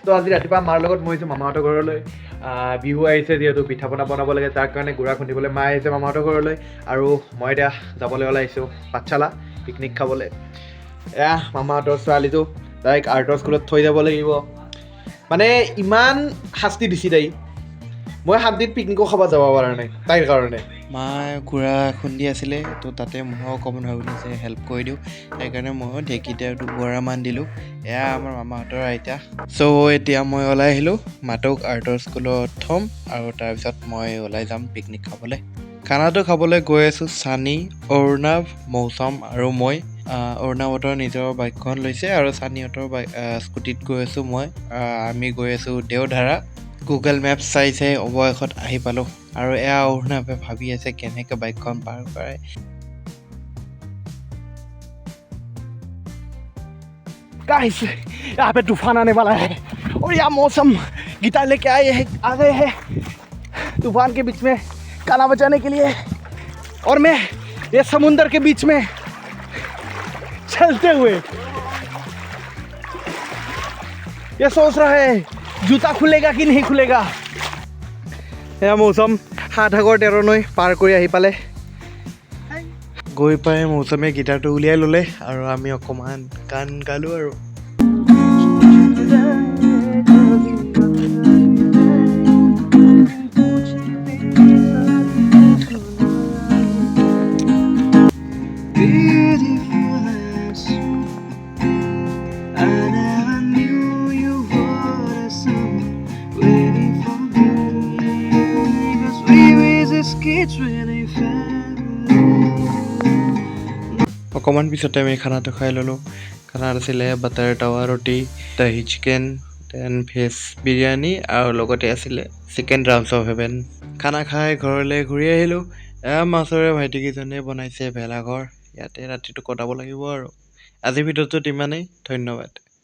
তো আজি ৰাতিপুৱা মাৰ লগত মই আহিছোঁ মামাহঁতৰ ঘৰলৈ বিহু আহিছে যিহেতু পিঠা পনা বনাব লাগে তাৰ কাৰণে গুড়া খুন্দিবলৈ মা আহিছে মামাহঁতৰ ঘৰলৈ আৰু মই এতিয়া যাবলৈ ওলাইছোঁ পাঠশালা পিকনিক খাবলৈ এয়া মামাহঁতৰ ছোৱালীটো তাইক আৰ্টৰ স্কুলত থৈ যাব লাগিব মানে ইমান শাস্তি দিছে তাই মই শান্তিত পিকনিকো খাব যাব পৰা নাই তাইৰ কাৰণে মায়ে গুড়া খুন্দি আছিলে তো তাতে ময়ো অকণমান ভাবিলোঁ যে হেল্প কৰি দিওঁ সেইকাৰণে ময়ো ঢেঁকীতে দুগৰামান দিলোঁ এয়া আমাৰ মামাহঁতৰ আইতা চ' এতিয়া মই ওলাই আহিলোঁ মাতক আৰ্টৰ স্কুলত থ'ম আৰু তাৰপিছত মই ওলাই যাম পিকনিক খাবলৈ খানাটো খাবলৈ গৈ আছোঁ চানি অৰ্ণৱ মৌচম আৰু মই অৰ্ণৱহঁতৰ নিজৰ বাইকখন লৈছে আৰু চানিহঁতৰ স্কুটিত গৈ আছোঁ মই আমি গৈ আছোঁ দেওধাৰা গুগল মেপছ চাইছে অৱশেষত আহি পালোঁ আৰু এয়া অৰ্ণৱে ভাবি আছে কেনেকৈ বাইকখন পাৰ কৰে गाइस यहाँ पे तूफान आने वाला है और यह मौसम गिटार लेके आ गए हैं तूफान के बीच में खाना बचाने के लिए और मैं ये समुंदर के बीच में चलते हुए ये सोच रहा है जूता खुलेगा कि नहीं खुलेगा यह मौसम 7 সাগৰ 13 নৈ পাৰ কৰি আহি পালে গৈ পাই মৌচমে গিটাৰটো উলিয়াই ল'লে আৰু আমি অকণমান গান গালোঁ আৰু অকণমান পিছতে আমি খানাটো খাই ল'লোঁ খানাত আছিলে বাটাৰ টাৱা ৰুটি দহি চিকেন দেন ভেজ বিৰিয়ানী আৰু লগতে আছিলে চিকেন ড্ৰামছ অফ হেভেন খানা খাই ঘৰলৈ ঘূৰি আহিলোঁ এয়া মাছৰে ভাইটিকেইজনে বনাইছে ভেলাঘৰ ইয়াতে ৰাতিটো কটাব লাগিব আৰু আজিৰ ভিডিঅ'টোত ইমানেই ধন্যবাদ